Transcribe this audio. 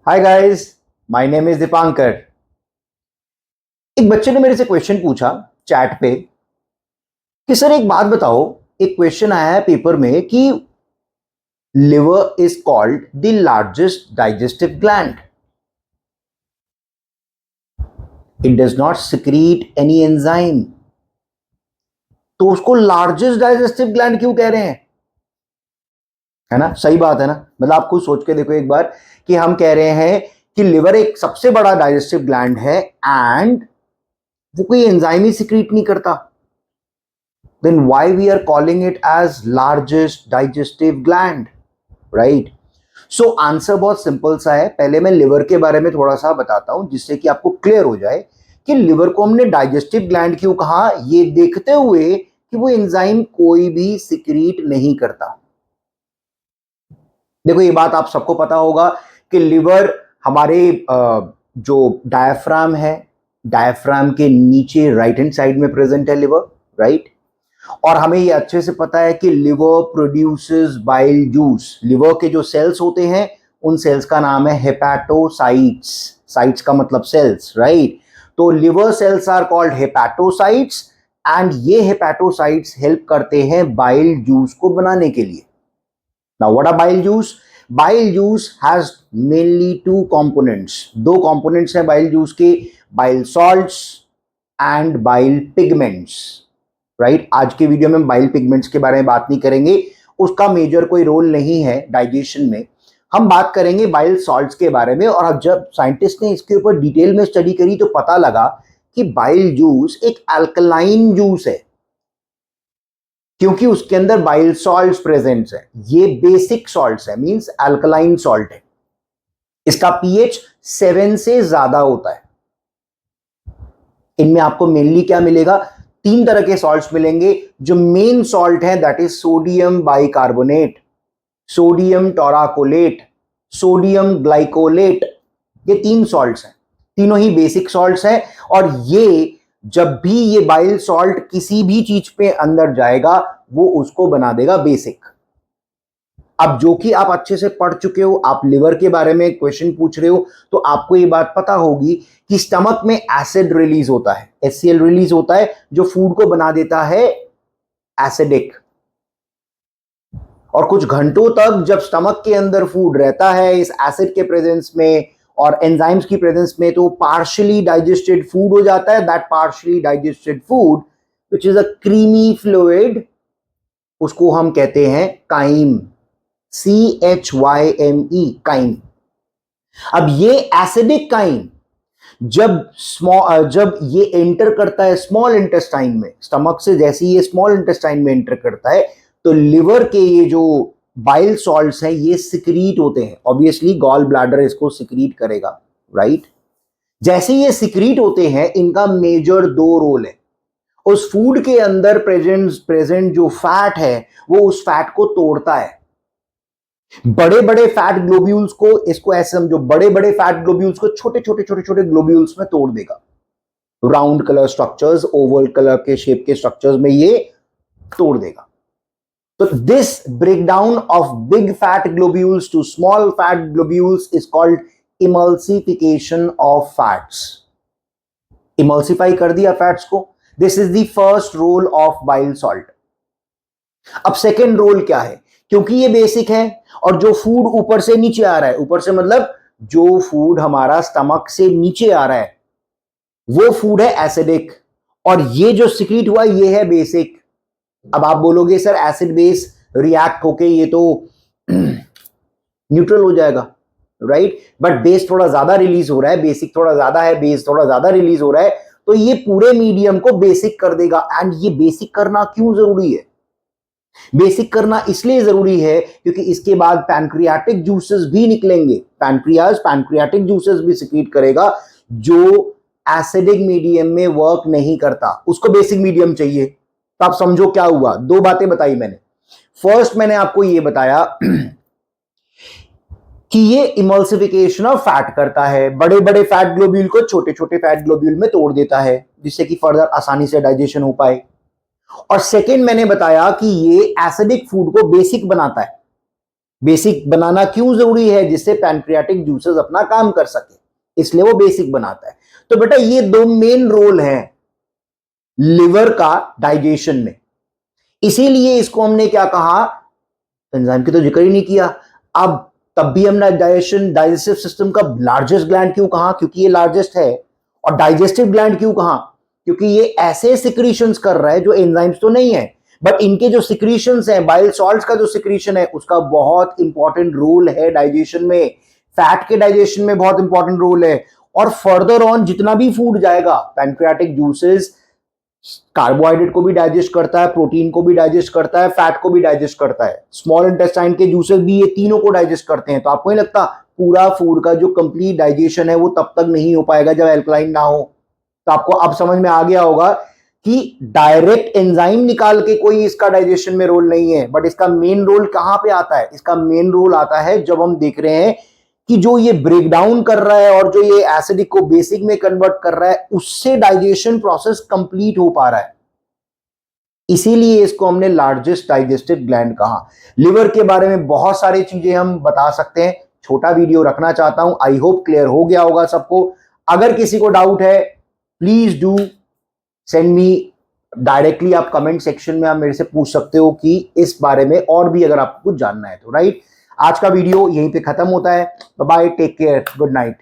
Hi guys, my name is Dipankar. एक बच्चे ने मेरे से क्वेश्चन पूछा चैट पे कि सर एक बात बताओ। एक क्वेश्चन आया है पेपर में कि liver is called the largest digestive gland, it does not secrete any enzyme. तो उसको लार्जेस्ट डाइजेस्टिव ग्लैंड क्यों कह रहे हैं? है ना, सही बात है ना। मतलब आप खुद सोच के देखो एक बार कि हम कह रहे हैं कि लिवर एक सबसे बड़ा डाइजेस्टिव ग्लैंड है एंड वो कोई एंजाइम ही सिक्रीट नहीं करता, then why we are calling it as largest digestive gland, right? So answer बहुत सिंपल सा है। पहले मैं लिवर के बारे में थोड़ा सा बताता हूं जिससे कि आपको क्लियर हो जाए कि लिवर को हमने डाइजेस्टिव ग्लैंड क्यों कहा, ये देखते हुए कि वो एंजाइम कोई भी सिक्रीट नहीं करता। देखो ये बात आप सबको पता होगा कि लिवर हमारे जो डायफ्राम है, डायफ्राम के नीचे राइट हैंड साइड में प्रेजेंट है लिवर, राइट। और हमें ये अच्छे से पता है कि liver produces bile juice. Liver के जो सेल्स होते हैं उन सेल्स का नाम है हेपेटोसाइट्स। साइट्स का मतलब सेल्स, राइट। तो liver cells are called hepatocytes and ये हेपेटोसाइट्स हेल्प करते हैं बाइल जूस को बनाने के लिए। Now what are bile juice? Bile juice has mainly two components. दो कंपोनेंट्स हैं बाइल जूस के, bile salts and bile pigments, right. आज के वीडियो में हम बाइल पिगमेंट्स के बारे में बात नहीं करेंगे, उसका मेजर कोई रोल नहीं है डाइजेशन में। हम बात करेंगे बाइल सॉल्ट्स के बारे में। और अब जब साइंटिस्ट ने इसके ऊपर डिटेल में स्टडी करी तो पता लगा कि बाइल जूस एक अल्कलाइन जूस है क्योंकि उसके अंदर बाइल सॉल्ट्स प्रेजेंट है। ये बेसिक सॉल्ट्स है, मींस अल्कलाइन सॉल्ट है। इसका पीएच 7 से ज्यादा होता है। इनमें आपको मेनली क्या मिलेगा? तीन तरह के सॉल्ट्स मिलेंगे। जो मेन सॉल्ट है that is sodium bicarbonate, sodium taurocholate, sodium glycolate. ये तीन सॉल्ट्स हैं, तीनों ही बेसिक सॉल्ट्स हैं। और ये जब भी ये बाइल सॉल्ट किसी भी चीज पे अंदर जाएगा वो उसको बना देगा बेसिक। अब जो कि आप अच्छे से पढ़ चुके हो, आप लिवर के बारे में क्वेश्चन पूछ रहे हो तो आपको ये बात पता होगी कि स्टमक में एसिड रिलीज होता है, HCl रिलीज होता है जो फूड को बना देता है एसिडिक। और कुछ घंटों तक जब स्टमक के अंदर फूड रहता है इस एसिड के प्रेजेंस में और एंजाइम्स की प्रेजेंस में तो पार्शियली डाइजेस्टेड फूड हो जाता है। That partially digested food which is a creamy fluid, उसको हम कहते हैं काइम, CHYME, काइम। अब ये एसिडिक काइम जब ये एंटर करता है स्मॉल इंटेस्टाइन में, स्टमक से जैसे ही ये स्मॉल इंटेस्टाइन में एंटर करता है तो लिवर के ये जो बाइल सॉल्ट्स हैं ये सिक्रीट होते हैं। ऑब्वियसली गॉल ब्लैडर इसको सिक्रीट करेगा, राइट। जैसे ये सिक्रीट होते हैं इनका मेजर दो रोल है। उस फूड के अंदर प्रेजेंट जो फैट है वो उस फैट को तोड़ता है। बड़े बड़े फैट ग्लोब्यूल्स को, इसको ऐसे समझो, बड़े बड़े फैट ग्लोब्यूल्स को छोटे छोटे छोटे छोटे ग्लोब्यूल्स में तोड़ देगा। Round colour structures, Oval colour के शेप के स्ट्रक्चर्स में ये तोड़ देगा। तो this breakdown of big fat globules to small fat globules is called emulsification of fats. Emulsify कर दिया फैट्स को। This is the first role of bile salt. अब सेकेंड रोल क्या है? क्योंकि ये बेसिक है और जो फूड ऊपर से नीचे आ रहा है, ऊपर से मतलब जो फूड हमारा स्टमक से नीचे आ रहा है वो फूड है एसिडिक और ये जो सिक्रीट हुआ ये है बेसिक। अब आप बोलोगे सर एसिड बेस रिएक्ट होके ये तो न्यूट्रल हो जाएगा, राइट। बट बेस थोड़ा ज्यादा रिलीज हो रहा है, बेसिक थोड़ा ज्यादा है, बेस थोड़ा ज्यादा रिलीज हो रहा है तो ये पूरे मीडियम को बेसिक कर देगा। एंड ये बेसिक करना क्यों जरूरी है? बेसिक करना इसलिए जरूरी है क्योंकि इसके बाद पैनक्रियाटिक जूसेस भी निकलेंगे। पैनक्रियाटिक जूसेस भी सिक्रीट करेगा जो एसिडिक मीडियम में वर्क नहीं करता, उसको बेसिक मीडियम चाहिए। तो आप समझो क्या हुआ, दो बातें बताई मैंने। फर्स्ट मैंने आपको यह बताया कि ये इमल्सिफिकेशन ऑफ फैट करता है, बड़े बड़े फैट ग्लोब्यूल को छोटे छोटे फैट ग्लोब्यूल में तोड़ देता है जिससे कि फर्दर आसानी से डाइजेशन हो पाए। और सेकेंड मैंने बताया कि ये एसिडिक फूड को बेसिक बनाता है। बेसिक बनाना क्यों जरूरी है? जिससे पैनक्रियाटिक जूसेस अपना काम कर सके, इसलिए वो बेसिक बनाता है। तो बेटा ये दो मेन रोल हैं लिवर का डाइजेशन में, इसीलिए इसको हमने क्या कहा, एंजाइम की तो जिक्र ही नहीं किया। अब तब भी हमने डाइजेस्टिव सिस्टम का लार्जेस्ट ग्लैंड क्यों कहा? क्योंकि ये लार्जेस्ट है। और डाइजेस्टिव ग्लैंड क्यों कहा? क्योंकि ये ऐसे सिक्रीशंस कर रहा है जो एंजाइम्स तो नहीं है, बट इनके जो सिक्रीशंस हैं, बाइल सॉल्ट्स का जो सिक्रीशन है, उसका बहुत इंपॉर्टेंट रोल है डाइजेशन में। फैट के डाइजेशन में बहुत इंपॉर्टेंट रोल है। और फर्दर ऑन जितना भी फूड जाएगा, पैनक्रियाटिक जूसेस कार्बोहाइड्रेट को भी डाइजेस्ट करता है, प्रोटीन को भी डाइजेस्ट करता है, फैट को भी डाइजेस्ट करता है। स्मॉल इंटेस्टाइन के जूसेस भी ये तीनों को डाइजेस्ट करते हैं। तो आपको नहीं लगता पूरा फूड का जो कंप्लीट डाइजेशन है वो तब तक नहीं हो पाएगा जब एल्कलाइन ना हो? तो आपको अब समझ में आ गया होगा कि डायरेक्ट एंजाइम निकाल के कोई इसका डाइजेशन में रोल नहीं है, बट इसका मेन रोल कहां पे आता है? इसका मेन रोल आता है जब हम देख रहे हैं कि जो ये ब्रेक डाउन कर रहा है और जो ये एसिडिक को बेसिक में कन्वर्ट कर रहा है, उससे डाइजेशन प्रोसेस कंप्लीट हो पा रहा है। इसीलिए इसको हमने लार्जेस्ट डाइजेस्टिव ग्लैंड कहा। लिवर के बारे में बहुत सारी चीजें हम बता सकते हैं, छोटा वीडियो रखना चाहता हूं। आई होप क्लियर हो गया होगा सबको। अगर किसी को डाउट है please do send me directly, आप कमेंट सेक्शन में आप मेरे से पूछ सकते हो कि इस बारे में और भी अगर आपको कुछ जानना है तो। राइट, आज का वीडियो यहीं पे खत्म होता है। Bye bye, take care, good night.